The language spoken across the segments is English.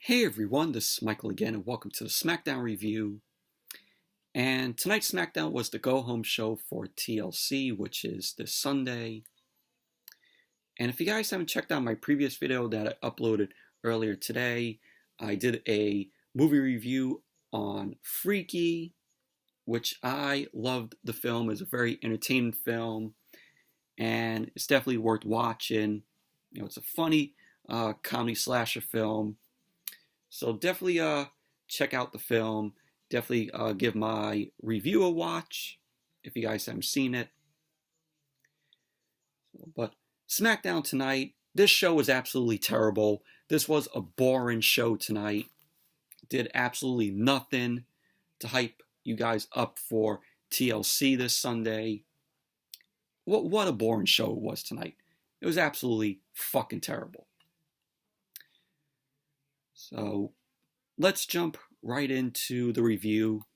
Hey everyone, this is Michael again, and welcome to the Smackdown review. And tonight's Smackdown was the go-home show for TLC, which is this Sunday. And if you guys haven't checked out my previous video that I uploaded earlier today, I did a movie review on Freaky, which I loved the film. It's a very entertaining film, and it's definitely worth watching. It's a funny comedy slasher film. So definitely check out the film. Definitely give my review a watch if you guys haven't seen it. But SmackDown tonight, this show was absolutely terrible. This was a boring show tonight. Did absolutely nothing to hype you guys up for TLC this Sunday. What a boring show it was tonight. It was absolutely fucking terrible. So let's jump right into the review.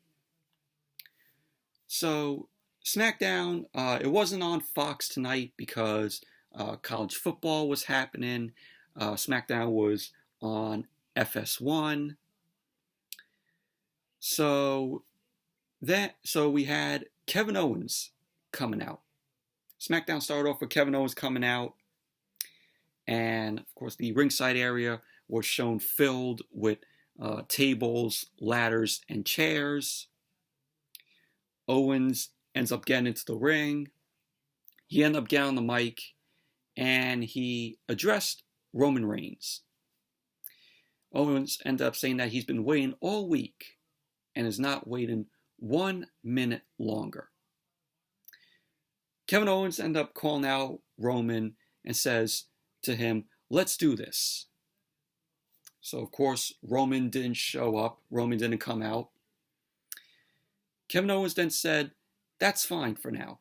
So SmackDown, it wasn't on Fox tonight because college football was happening. SmackDown was on FS1. So we had Kevin Owens coming out. SmackDown started off with Kevin Owens coming out, and of course the ringside area was shown filled with tables, ladders, and chairs. Owens ends up getting into the ring. He ended up getting on the mic, and he addressed Roman Reigns. Owens ended up saying that he's been waiting all week and is not waiting 1 minute longer. Kevin Owens ended up calling out Roman and says to him, "Let's do this." So, of course, Roman didn't show up. Roman didn't come out. Kevin Owens then said, that's fine for now,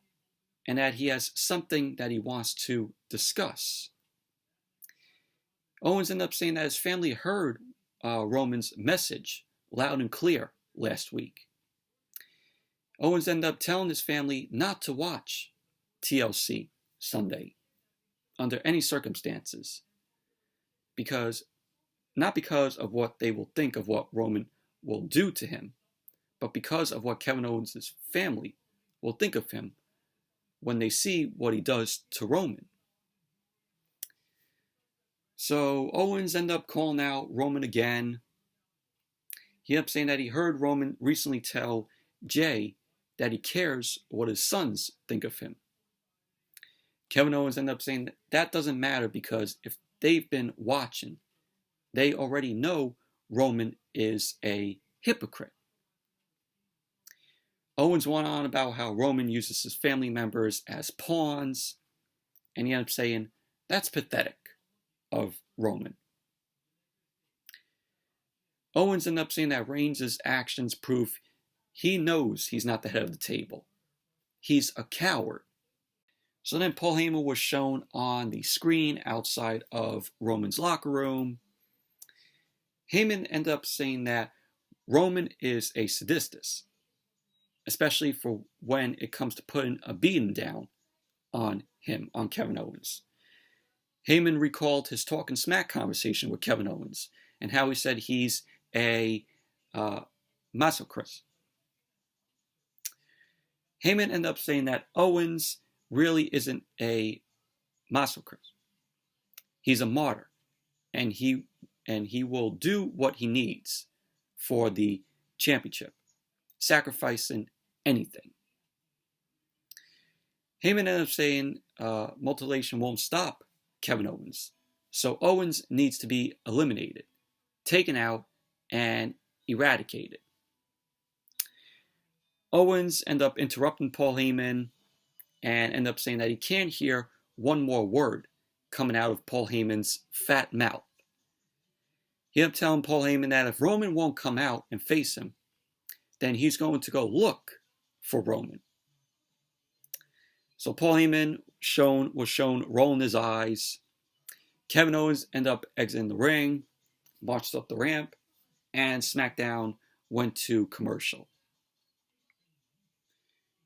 and that he has something that he wants to discuss. Owens ended up saying that his family heard Roman's message loud and clear last week. Owens ended up telling his family not to watch TLC Sunday under any circumstances, not because of what they will think of what Roman will do to him, but because of what Kevin Owens' family will think of him when they see what he does to Roman. So Owens ended up calling out Roman again. He ended up saying that he heard Roman recently tell Jay that he cares what his sons think of him. Kevin Owens ended up saying that doesn't matter because if they've been watching, they already know Roman is a hypocrite. Owens went on about how Roman uses his family members as pawns, and he ended up saying, that's pathetic of Roman. Owens ended up saying that Reigns' actions prove he knows he's not the head of the table. He's a coward. So then Paul Heyman was shown on the screen outside of Roman's locker room. Heyman ended up saying that Roman is a sadistus, especially for when it comes to putting a beating down on him, on Kevin Owens. Heyman recalled his talk and smack conversation with Kevin Owens and how he said he's a masochist. Heyman ended up saying that Owens really isn't a masochist. He's a martyr, and he will do what he needs for the championship, sacrificing anything. Heyman ended up saying mutilation won't stop Kevin Owens, so Owens needs to be eliminated, taken out, and eradicated. Owens ended up interrupting Paul Heyman and ended up saying that he can't hear one more word coming out of Paul Heyman's fat mouth. He ended up telling Paul Heyman that if Roman won't come out and face him, then he's going to go look for Roman. So Paul Heyman was shown rolling his eyes. Kevin Owens ended up exiting the ring, marched up the ramp, and SmackDown went to commercial.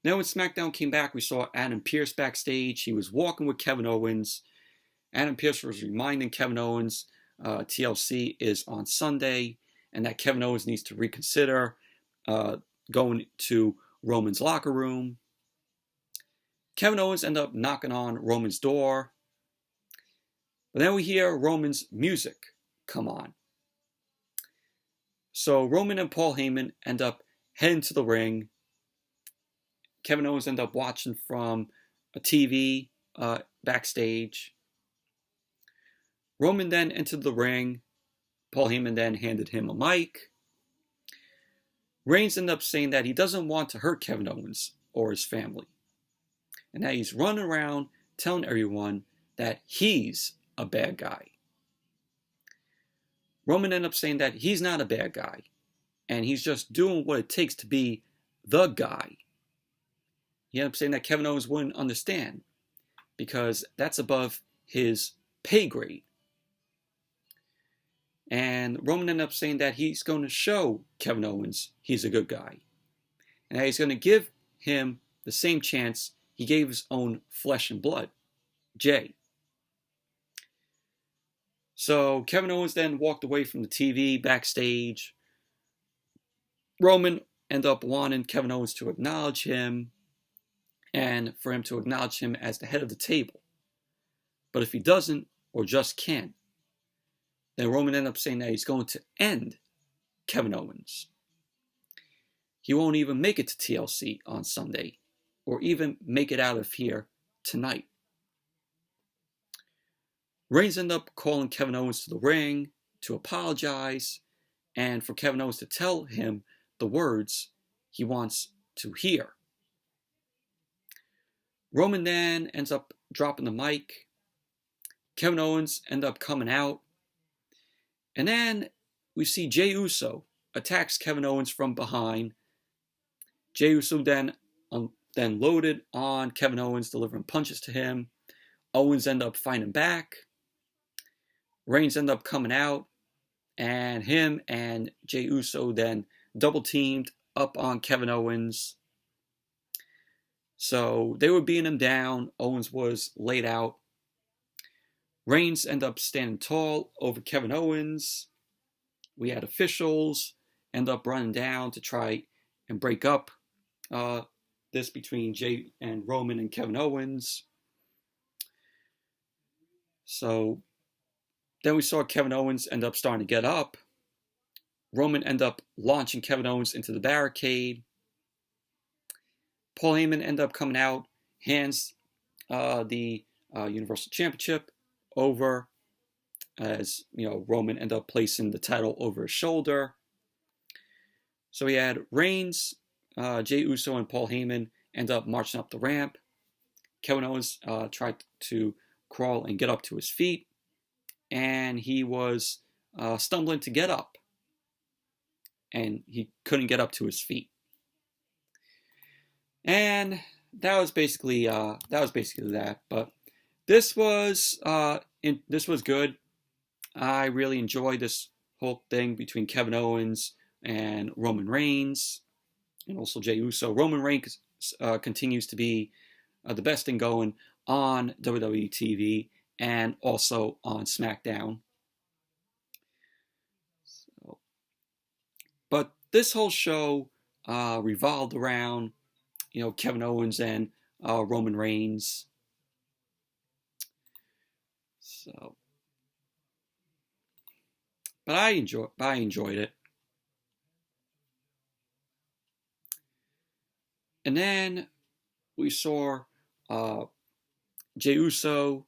Then when SmackDown came back, we saw Adam Pearce backstage. He was walking with Kevin Owens. Adam Pearce was reminding Kevin Owens TLC is on Sunday, and that Kevin Owens needs to reconsider going to Roman's locker room. Kevin Owens ends up knocking on Roman's door. But then we hear Roman's music come on. So Roman and Paul Heyman end up heading to the ring. Kevin Owens ends up watching from a TV backstage. Roman then entered the ring. Paul Heyman then handed him a mic. Reigns ended up saying that he doesn't want to hurt Kevin Owens or his family, and that he's running around telling everyone that he's a bad guy. Roman ended up saying that he's not a bad guy, and he's just doing what it takes to be the guy. He ended up saying that Kevin Owens wouldn't understand, because that's above his pay grade. And Roman ended up saying that he's going to show Kevin Owens he's a good guy, and that he's going to give him the same chance he gave his own flesh and blood, Jay. So Kevin Owens then walked away from the TV backstage. Roman ended up wanting Kevin Owens to acknowledge him, and for him to acknowledge him as the head of the table. But if he doesn't, or just can't, then Roman ended up saying that he's going to end Kevin Owens. He won't even make it to TLC on Sunday, or even make it out of here tonight. Reigns ended up calling Kevin Owens to the ring to apologize, and for Kevin Owens to tell him the words he wants to hear. Roman then ends up dropping the mic. Kevin Owens ends up coming out. And then we see Jey Uso attacks Kevin Owens from behind. Jey Uso then loaded on Kevin Owens, delivering punches to him. Owens ended up fighting back. Reigns ended up coming out. And him and Jey Uso then double teamed up on Kevin Owens. So they were beating him down. Owens was laid out. Reigns ended up standing tall over Kevin Owens. We had officials end up running down to try and break up this between Jey and Roman and Kevin Owens. So then we saw Kevin Owens end up starting to get up. Roman ended up launching Kevin Owens into the barricade. Paul Heyman ended up coming out, hands the Universal Championship over, as Roman ended up placing the title over his shoulder. So we had Reigns, Jey Uso, and Paul Heyman end up marching up the ramp. Kevin Owens tried to crawl and get up to his feet, and he was stumbling to get up, and he couldn't get up to his feet. And that was basically that. But this was good. I really enjoyed this whole thing between Kevin Owens and Roman Reigns, and also Jey Uso. Roman Reigns continues to be the best thing going on WWE TV and also on SmackDown. But this whole show revolved around Kevin Owens and Roman Reigns. So, but I enjoyed it. And then we saw Jey Uso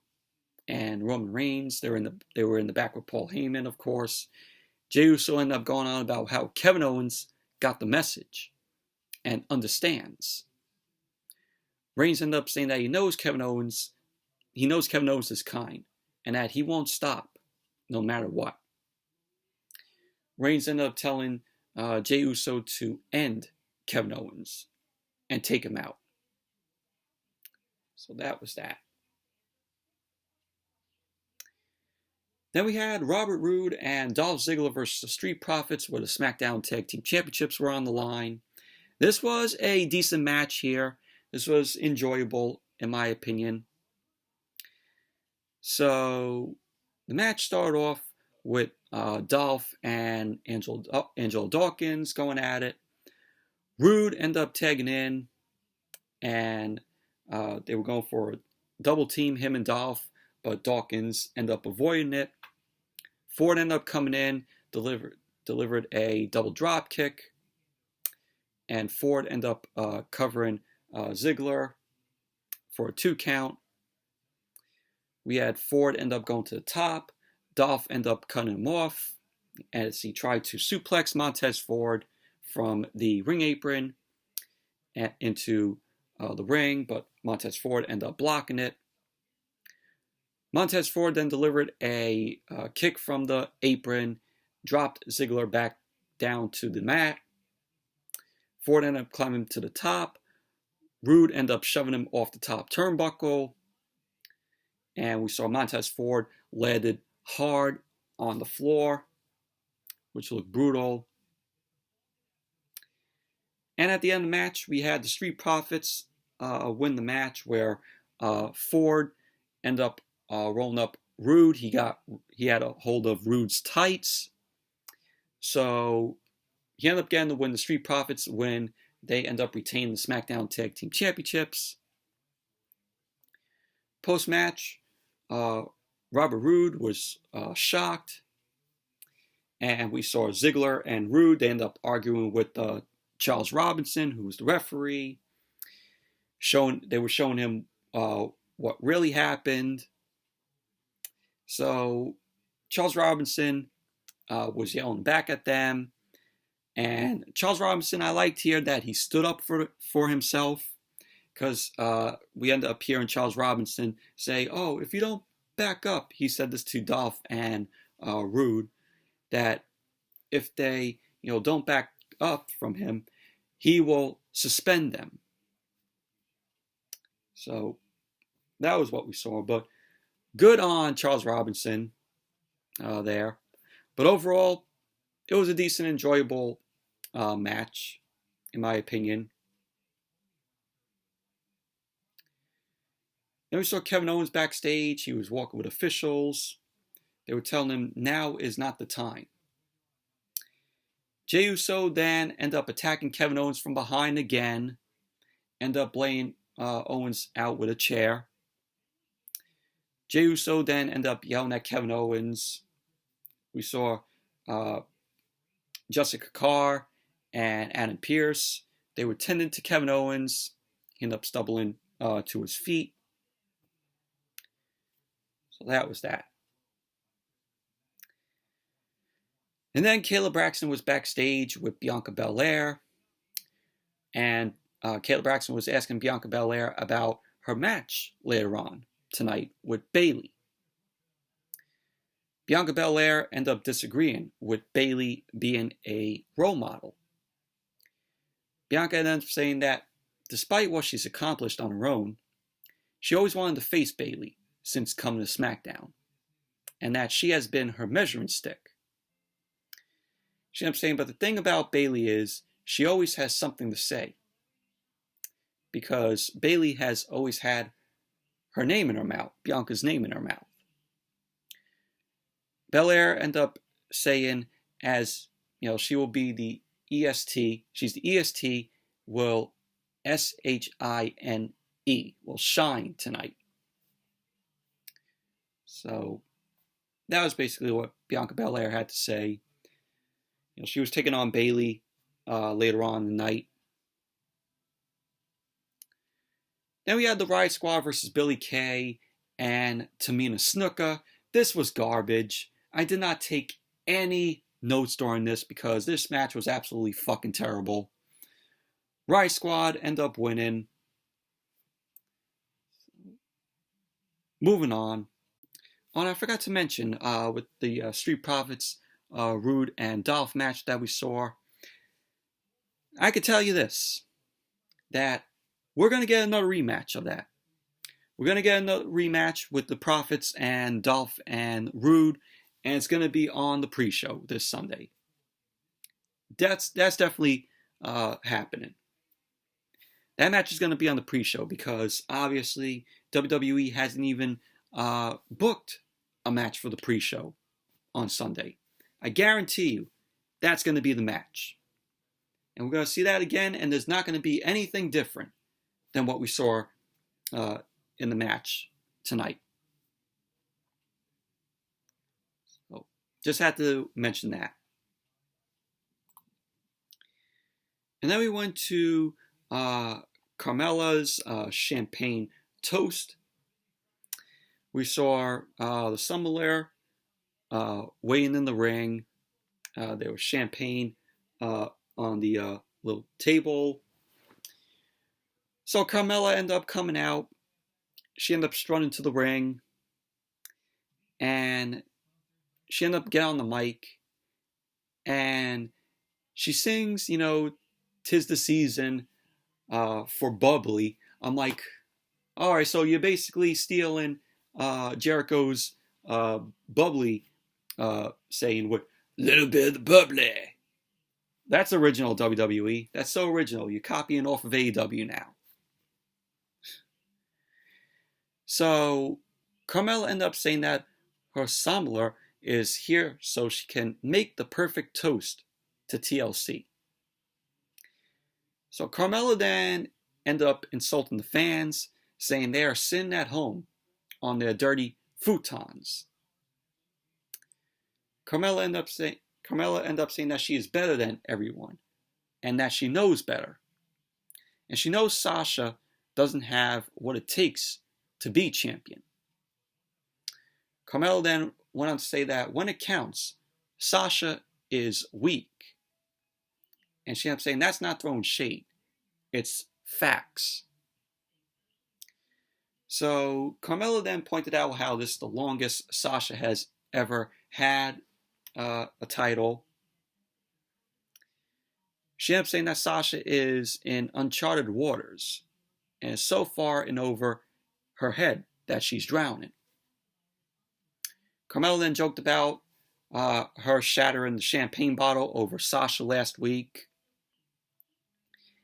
and Roman Reigns. They were in the back with Paul Heyman, of course. Jey Uso ended up going on about how Kevin Owens got the message and understands. Reigns ended up saying that he knows Kevin Owens is kind, and that he won't stop no matter what. Reigns ended up telling Jey Uso to end Kevin Owens and take him out. So that was that. Then we had Robert Roode and Dolph Ziggler versus the Street Profits, where the SmackDown Tag Team Championships were on the line. This was a decent match here. This was enjoyable, in my opinion. So the match started off with Dolph and Angelo Dawkins going at it. Roode ended up tagging in, and they were going for a double team, him and Dolph, but Dawkins ended up avoiding it. Ford ended up coming in, delivered a double drop kick, and Ford ended up covering Ziggler for a 2 count. We had Ford end up going to the top. Dolph ended up cutting him off as he tried to suplex Montez Ford from the ring apron into the ring, but Montez Ford ended up blocking it. Montez Ford then delivered a kick from the apron, dropped Ziggler back down to the mat. Ford ended up climbing to the top. Roode ended up shoving him off the top turnbuckle. And we saw Montez Ford landed hard on the floor, which looked brutal. And at the end of the match, we had the Street Profits win the match, where Ford ended up rolling up Roode. He had a hold of Roode's tights. So he ended up getting the win. The Street Profits win. They end up retaining the SmackDown Tag Team Championships. Post-match, Robert Roode was shocked. And we saw Ziggler and Roode. They ended up arguing with Charles Robinson, who was the referee. They were showing him what really happened. So Charles Robinson was yelling back at them. And Charles Robinson, I liked here that he stood up for himself, because we ended up hearing Charles Robinson say, "Oh, if you don't back up," he said this to Dolph and Roode, that if they don't back up from him, he will suspend them. So that was what we saw. But good on Charles Robinson there. But overall, it was a decent, enjoyable match, in my opinion. Then we saw Kevin Owens backstage. He was walking with officials. They were telling him now is not the time. Jey Uso then ended up attacking Kevin Owens from behind again. Ended up laying Owens out with a chair. Jey Uso then ended up yelling at Kevin Owens. We saw Jessica Carr and Adam Pearce. They were tending to Kevin Owens. He ended up stumbling to his feet. So that was that. And then Kayla Braxton was backstage with Bianca Belair. And Kayla Braxton was asking Bianca Belair about her match later on tonight with Bayley. Bianca Belair ended up disagreeing with Bayley being a role model. Bianca ended up saying that despite what she's accomplished on her own, she always wanted to face Bayley since coming to SmackDown, and that she has been her measuring stick. She ended up saying, but the thing about Bayley is she always has something to say, because Bayley has always had her name in her mouth, Bianca's name in her mouth. Belair ended up saying, as she will be the EST, she's the EST, will SHINE, will shine tonight. So that was basically what Bianca Belair had to say. She was taking on Bayley later on in the night. Then we had the Riott Squad versus Billie Kay and Tamina Snuka. This was garbage. I did not take any notes during this because this match was absolutely fucking terrible. Riott Squad end up winning. Moving on. Oh, and I forgot to mention with the Street Profits, Roode and Dolph match that we saw, I could tell you this, that we're going to get another rematch of that. We're going to get another rematch with the Profits and Dolph and Roode, and it's going to be on the pre-show this Sunday. That's definitely happening. That match is going to be on the pre-show because obviously WWE hasn't even booked a match for the pre-show on Sunday. I guarantee you that's going to be the match. And we're going to see that again, and there's not going to be anything different than what we saw in the match tonight. So, just had to mention that. And then we went to Carmela's champagne toast. We saw the Belair weighing in the ring. There was champagne on the little table. So Carmela ended up coming out. She ended up strutting to the ring. And she ended up getting on the mic. And she sings, you know, "'Tis the Season" for Bubbly. I'm like, all right, so you're basically stealing Jericho's Bubbly saying with "little bit of the bubbly." That's original, WWE. That's so original. You're copying off of AEW now. So Carmela ended up saying that her Samler is here so she can make the perfect toast to TLC. So Carmela then ended up insulting the fans, saying they are sitting at home on their dirty futons. Carmela ended up saying that she is better than everyone and that she knows better. And she knows Sasha doesn't have what it takes to be champion. Carmela then went on to say that when it counts, Sasha is weak. And she ended up saying that's not throwing shade. It's facts. So Carmela then pointed out how this is the longest Sasha has ever had a title. She ended up saying that Sasha is in uncharted waters and is so far and over her head that she's drowning. Carmela then joked about her shattering the champagne bottle over Sasha last week.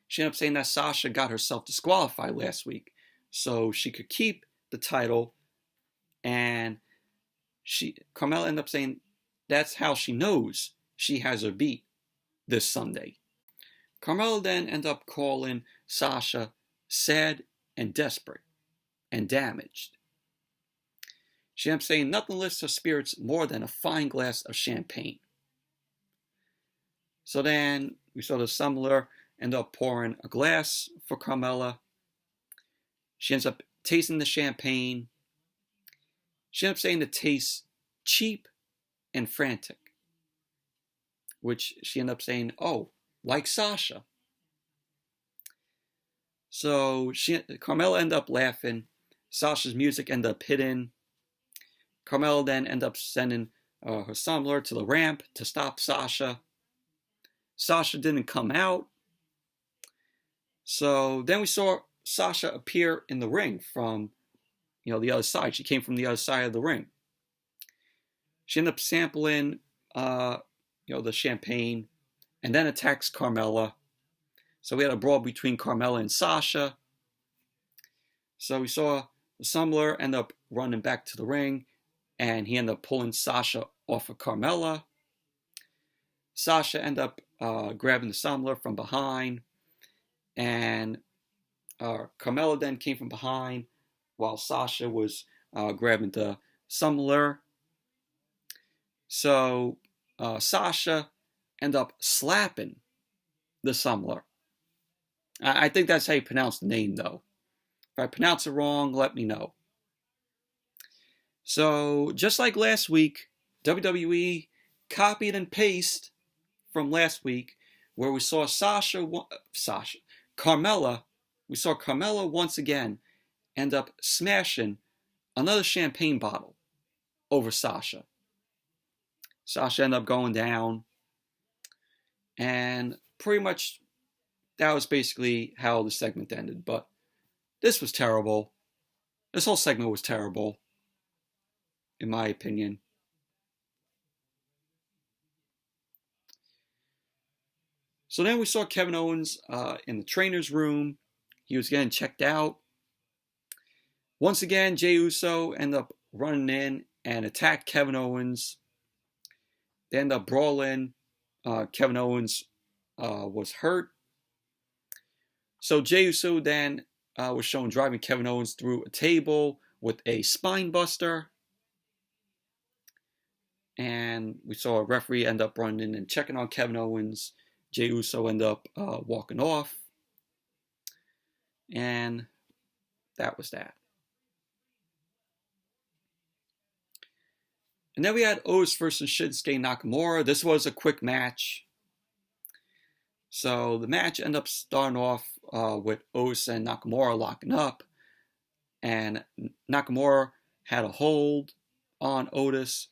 She ended up saying that Sasha got herself disqualified last week so she could keep the title, and Carmela ended up saying that's how she knows she has her beat this Sunday. Carmela then ended up calling Sasha sad and desperate and damaged. She ended up saying nothing lifts her spirits more than a fine glass of champagne. So then we saw the Sumler end up pouring a glass for Carmela. She ends up tasting the champagne. She ends up saying it tastes cheap and frantic, which she ended up saying, oh, like Sasha. So Carmela ended up laughing. Sasha's music ended up hitting. Carmela then ended up sending her Sumler to the ramp to stop Sasha. Sasha didn't come out. So then we saw Sasha appear in the ring from, the other side. She came from the other side of the ring. She ended up sampling, the champagne, and then attacks Carmela. So we had a brawl between Carmela and Sasha. So we saw the Sumler end up running back to the ring, and he ended up pulling Sasha off of Carmela. Sasha ended up grabbing the Sumler from behind, and Carmela then came from behind while Sasha was grabbing the Sumler. So Sasha ended up slapping the Sumler. I think that's how you pronounce the name, though. If I pronounce it wrong, let me know. So, just like last week, WWE copied and pasted from last week, where we saw Carmela, we saw Carmela once again end up smashing another champagne bottle over Sasha. Sasha ended up going down, and pretty much that was basically how the segment ended. But this was terrible. This whole segment was terrible, in my opinion. So then we saw Kevin Owens in the trainer's room. He was getting checked out. Once again, Jey Uso ended up running in and attacked Kevin Owens. They end up brawling. Kevin Owens was hurt. So Jey Uso then was shown driving Kevin Owens through a table with a spine buster. And we saw a referee end up running and checking on Kevin Owens. Jey Uso end up walking off. And that was that. And then we had Otis versus Shinsuke Nakamura. This was a quick match. So the match ended up starting off with Otis and Nakamura locking up. And Nakamura had a hold on Otis.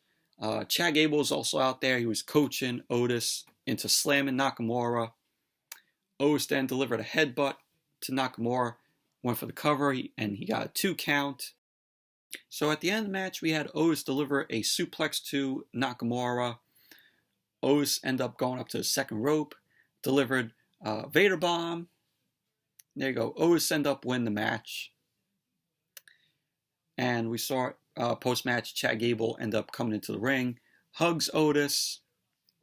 Chad Gable was also out there. He was coaching Otis into slamming Nakamura. Otis then delivered a headbutt to Nakamura. Went for the cover, and he got a 2 count. So at the end of the match, we had Otis deliver a suplex to Nakamura. Otis ended up going up to the second rope, delivered Vader Bomb. There you go. Otis ended up winning the match. And we saw post-match, Chad Gable end up coming into the ring, hugs Otis,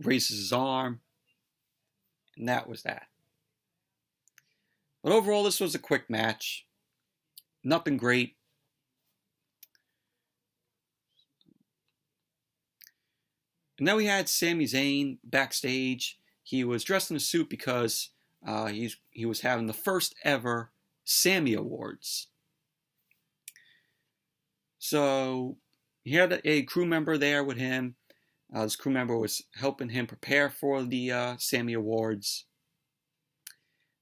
raises his arm, and that was that. But overall, this was a quick match. Nothing great. And then we had Sami Zayn backstage. He was dressed in a suit because he was having the first ever Sammy Awards. So he had a crew member there with him. This crew member was helping him prepare for the Sammy Awards.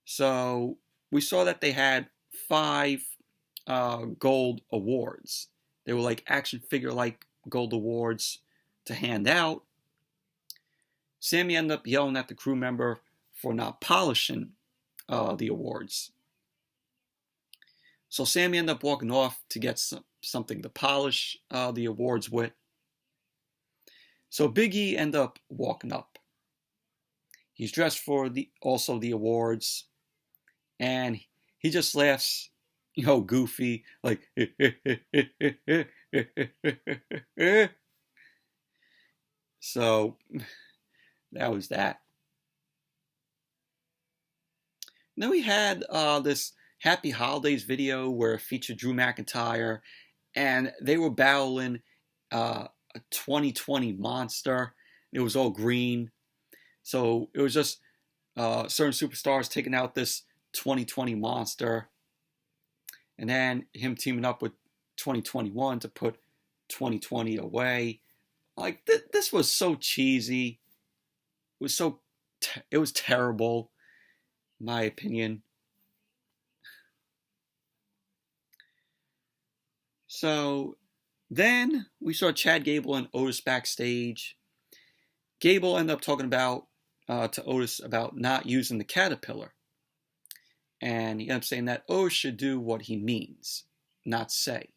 So we saw that they had 5 gold awards. They were like action figure-like gold awards to hand out. Sammy ended up yelling at the crew member for not polishing the awards. So Sammy ended up walking off to get something to polish the awards with. So Big E ended up walking up. He's dressed for also the awards, and he just laughs, goofy, like so that was that. Then we had this Happy Holidays video where it featured Drew McIntyre, and they were battling a 2020 monster. It was all green. So it was just certain superstars taking out this 2020 monster, and then him teaming up with 2021 to put 2020 away. Like, this was so cheesy. It was terrible, in my opinion. So then we saw Chad Gable and Otis backstage. Gable ended up talking about to Otis about not using the caterpillar. And he ended up saying that Otis should do what he means, not say.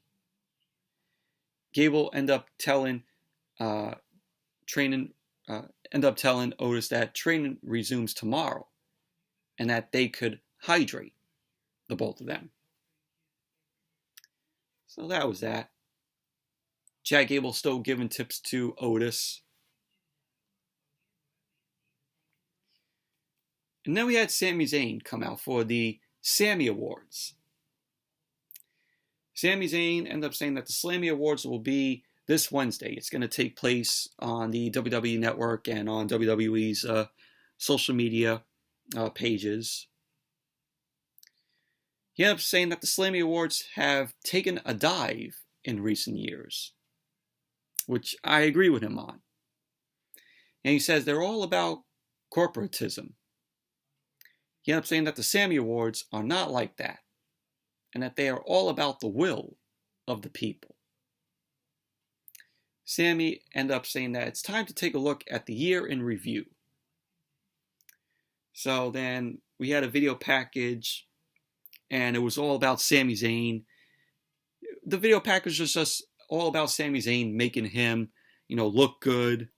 Gable ended up telling Otis that training resumes tomorrow and that they could hydrate, the both of them. So that was that. Chad Gable still giving tips to Otis. And then we had Sami Zayn come out for the Sammy Awards. Sami Zayn ended up saying that the Slammy Awards will be this Wednesday. It's going to take place on the WWE Network and on WWE's social media pages. He ended up saying that the Slammy Awards have taken a dive in recent years, which I agree with him on. And he says they're all about corporatism. He ended up saying that the Sammy Awards are not like that, and that they are all about the will of the people. Sammy ended up saying that it's time to take a look at the year in review. So then we had a video package, and it was all about Sami Zayn. The video package was just all about Sami Zayn making him, look good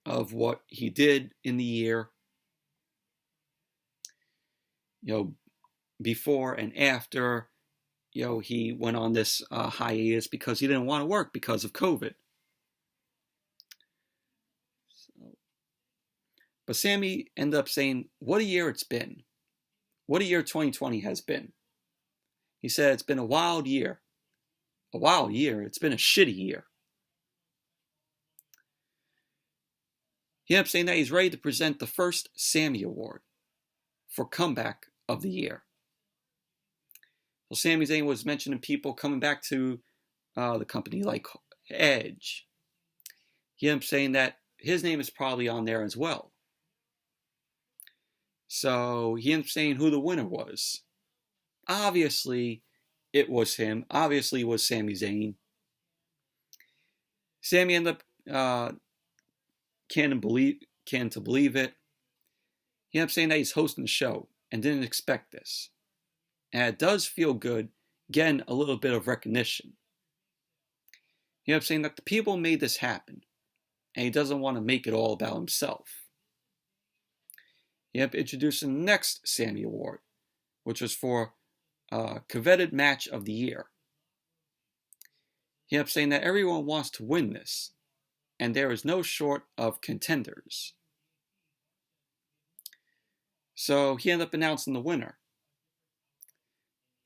of what he did in the year. Before and after, he went on this hiatus because he didn't want to work because of COVID. But Sammy ended up saying, what a year it's been. What a year 2020 has been. He said it's been a wild year. A wild year. It's been a shitty year. He ended up saying that he's ready to present the first Sammy Award for Comeback of the Year. So Sami Zayn was mentioning people coming back to the company like Edge. He ended up saying that his name is probably on there as well. So he ended up saying who the winner was. Obviously, it was him. Obviously, it was Sami Zayn. Sammy ended up can't to believe it. He ended up saying that he's hosting the show and didn't expect this. And it does feel good getting a little bit of recognition. He ended up saying that the people made this happen, and he doesn't want to make it all about himself. He ended up introducing the next Sammy Award, which was for Coveted Match of the Year. He ended up saying that everyone wants to win this, and there is no short of contenders. So he ended up announcing the winner.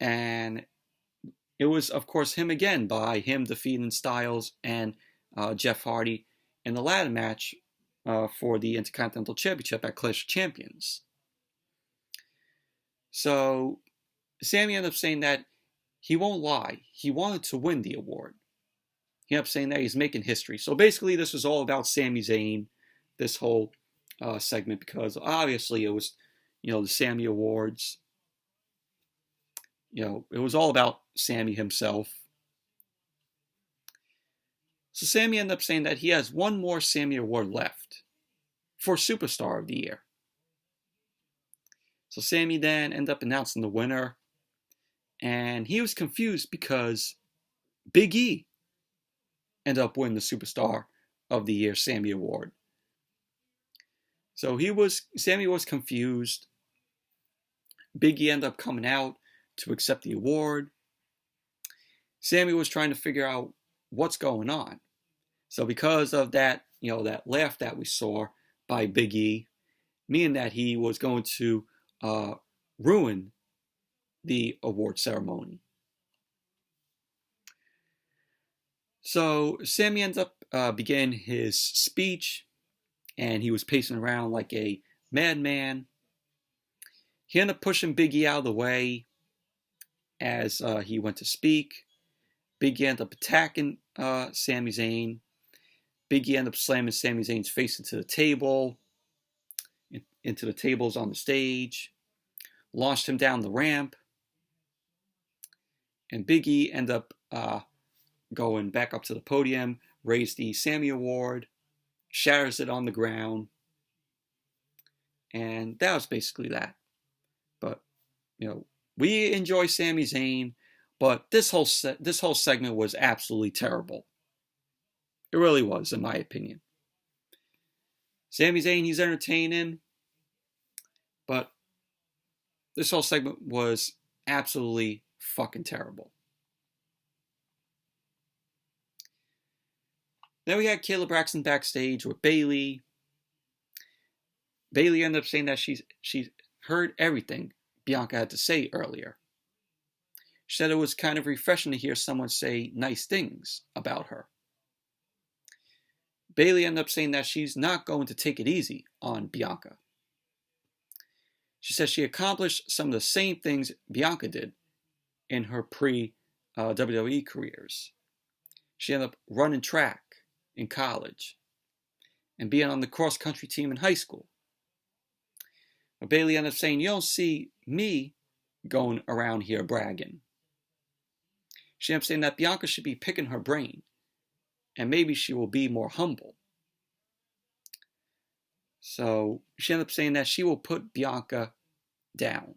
And it was, of course, him again, by him defeating Styles and Jeff Hardy in the ladder match for the Intercontinental Championship at Clash of Champions. So Sammy ended up saying that he won't lie. He wanted to win the award. He ended up saying that he's making history. So basically, this was all about Sami Zayn, this whole segment, because obviously it was, the Sammy Awards. It was all about Sammy himself. So Sammy ended up saying that he has one more Sammy Award left for Superstar of the Year. So Sammy then ended up announcing the winner, and he was confused because Big E ended up winning the Superstar of the Year Sammy Award. So Sammy was confused. Big E ended up coming out to accept the award. Sammy was trying to figure out what's going on. So because of that, that laugh that we saw by Big E, meaning that he was going to ruin the award ceremony. So Sammy ends up beginning his speech, and he was pacing around like a madman. He ended up pushing Big E out of the way as he went to speak. Big E ended up attacking Sami Zayn. Big E ended up slamming Sami Zayn's face into the table, into the tables on the stage, launched him down the ramp, and Big E ended up going back up to the podium, raised the Sammy Award, shatters it on the ground, and that was basically that. But, we enjoy Sami Zayn, but this whole segment was absolutely terrible. It really was, in my opinion. Sami Zayn, he's entertaining, but this whole segment was absolutely fucking terrible. Then we had Kayla Braxton backstage with Bayley. Bayley ended up saying that she heard everything Bianca had to say earlier. She said it was kind of refreshing to hear someone say nice things about her. Bayley ended up saying that she's not going to take it easy on Bianca. She says she accomplished some of the same things Bianca did in her pre-WWE careers. She ended up running track in college and being on the cross-country team in high school. But Bayley ended up saying, you don't see me going around here bragging. She ended up saying that Bianca should be picking her brain, and maybe she will be more humble. So she ended up saying that she will put Bianca down.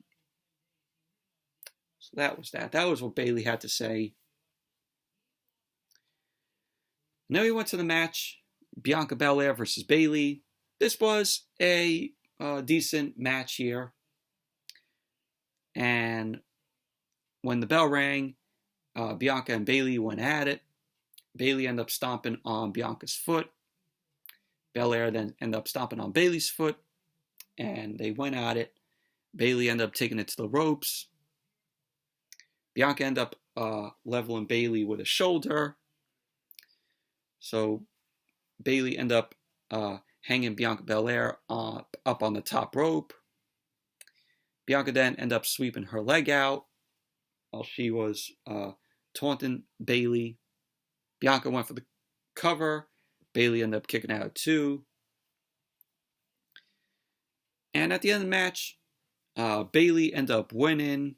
So that was that. That was what Bayley had to say. And then we went to the match, Bianca Bel-Air versus Bayley. This was a decent match here. And when the bell rang, Bianca and Bayley went at it. Bayley ended up stomping on Bianca's foot. Belair then ended up stomping on Bayley's foot. and they went at it. Bayley ended up taking it to the ropes. Bianca ended up leveling Bayley with a shoulder. So Bayley ended up hanging Bianca Bel-Air up on the top rope. Bianca then ended up sweeping her leg out while she was taunting Bayley. Bianca went for the cover. Bayley ended up kicking out too. And at the end of the match, Bayley ended up winning.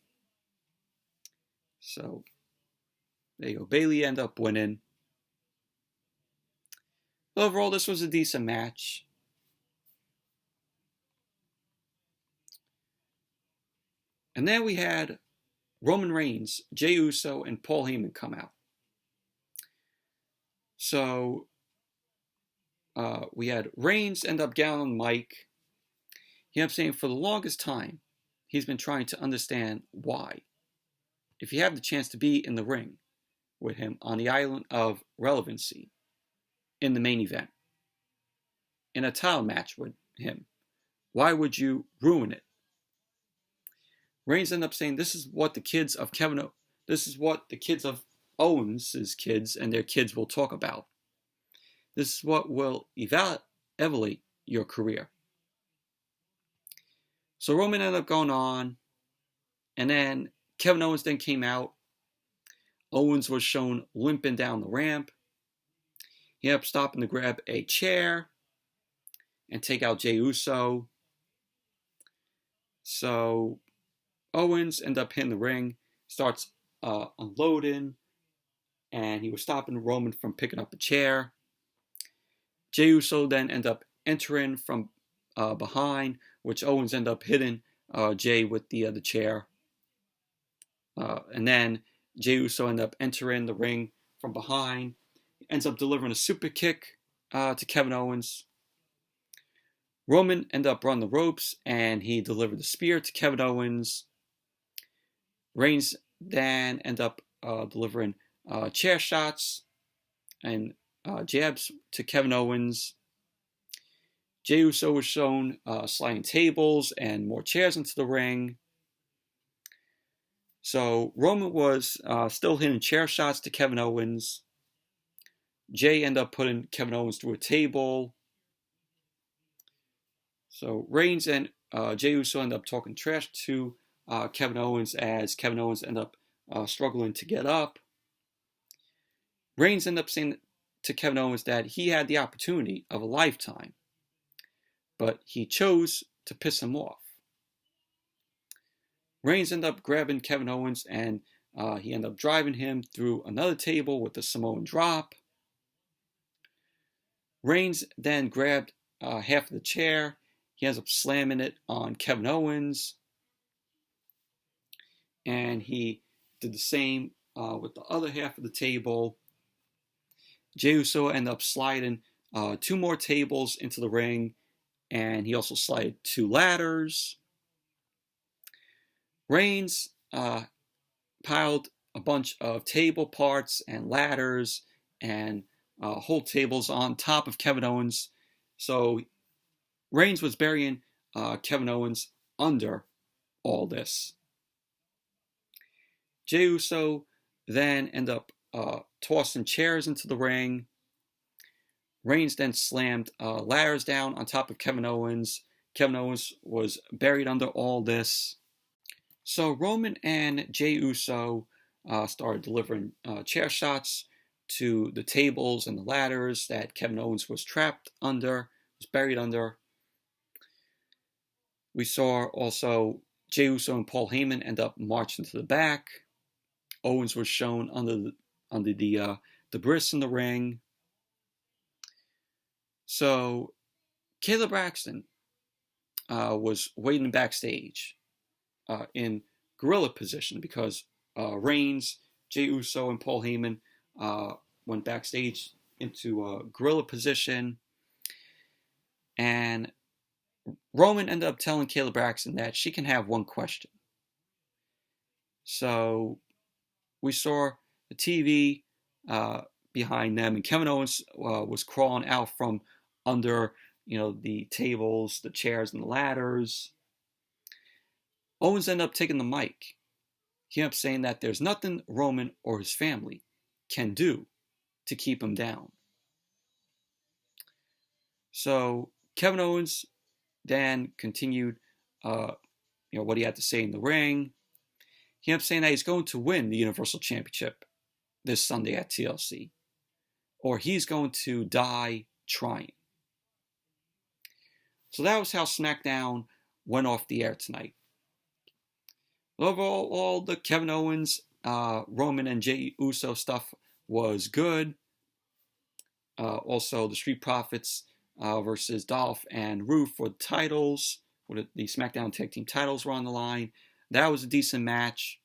So there you go. Bayley ended up winning. Overall, this was a decent match. And then we had Roman Reigns, Jey Uso, and Paul Heyman come out. So we had Reigns end up down on mic. He ended up saying for the longest time, he's been trying to understand why. If you have the chance to be in the ring with him on the island of relevancy, in the main event, in a title match with him, why would you ruin it? Reigns ended up saying this is what the kids of Owens' kids and their kids will talk about. This is what will elevate your career. So Roman ended up going on, and then Kevin Owens then came out. Owens was shown limping down the ramp. He ended up stopping to grab a chair and take out Jey Uso. So Owens ended up hitting the ring, starts unloading, and he was stopping Roman from picking up a chair. Jey Uso then ended up entering from behind, which Owens ended up hitting Jey with the chair. And then Jey Uso ended up entering the ring from behind. Ends up delivering a super kick to Kevin Owens. Roman ended up running the ropes, and he delivered the spear to Kevin Owens. Reigns then ended up delivering chair shots and jabs to Kevin Owens. Jey Uso was shown sliding tables and more chairs into the ring. So Roman was still hitting chair shots to Kevin Owens. Jey ended up putting Kevin Owens through a table. So Reigns and Jey Uso ended up talking trash to Kevin Owens as Kevin Owens ended up struggling to get up. Reigns ended up saying to Kevin Owens that he had the opportunity of a lifetime, but he chose to piss him off. Reigns ended up grabbing Kevin Owens, and he ended up driving him through another table with a Samoan drop. Reigns then grabbed half of the chair. He ends up slamming it on Kevin Owens. And he did the same with the other half of the table. Jey Uso ended up sliding 2 more tables into the ring. And he also slid 2 ladders. Reigns piled a bunch of table parts and ladders and whole tables on top of Kevin Owens. So Reigns was burying Kevin Owens under all this. Jey Uso then ended up tossing chairs into the ring. Reigns then slammed ladders down on top of Kevin Owens. Kevin Owens was buried under all this. So Roman and Jey Uso started delivering chair shots to the tables and the ladders that Kevin Owens was trapped under, was buried under. We saw also Jey Uso and Paul Heyman end up marching to the back. Owens was shown under the debris in the ring. So Kayla Braxton was waiting backstage in gorilla position because Reigns, Jey Uso, and Paul Heyman went backstage into gorilla position. And Roman ended up telling Kayla Braxton that she can have one question. So we saw the TV behind them, and Kevin Owens was crawling out from under the tables, the chairs, and the ladders. Owens ended up taking the mic. He ended up saying that there's nothing Roman or his family can do to keep him down. So Kevin Owens then continued, what he had to say in the ring. He ended up saying that he's going to win the Universal Championship this Sunday at TLC, or he's going to die trying. So that was how SmackDown went off the air tonight. Overall, all the Kevin Owens, Roman, and Jey Uso stuff was good. Also, the Street Profits versus Dolph and Roode for the titles, for the SmackDown Tag Team titles were on the line. That was a decent match.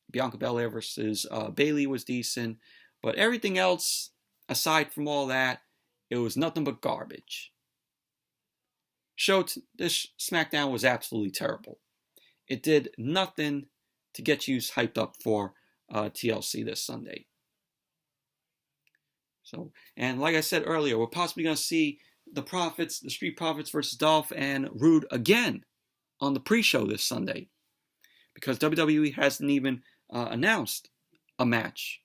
Bianca Bel-Air versus Bayley was decent. But everything else, aside from all that, it was nothing but garbage. This SmackDown was absolutely terrible. It did nothing to get you hyped up for TLC this Sunday. So, and like I said earlier, we're possibly going to see the Street Profits versus Dolph and Rood again on the pre-show this Sunday, because WWE hasn't even announced a match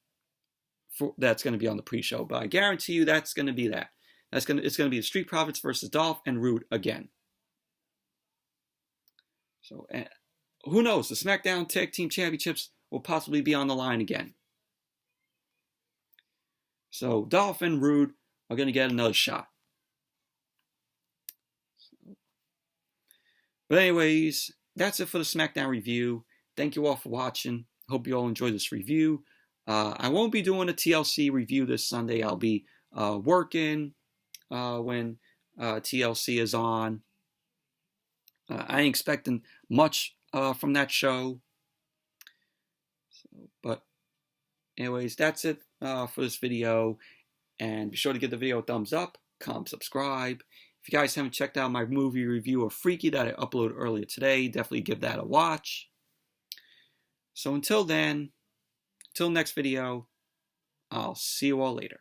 that's going to be on the pre-show. But I guarantee you that's going to be that. It's going to be the Street Profits versus Dolph and Rood again. So, who knows? The SmackDown Tag Team Championships will possibly be on the line again. So, Dolph and Rood are going to get another shot. But anyways, that's it for the SmackDown review. Thank you all for watching. Hope you all enjoyed this review. I won't be doing a TLC review this Sunday. I'll be working when TLC is on. I ain't expecting much from that show. But anyways, that's it for this video. And be sure to give the video a thumbs up, comment, subscribe. If you guys haven't checked out my movie review of Freaky that I uploaded earlier today, definitely give that a watch. So until then, until next video, I'll see you all later.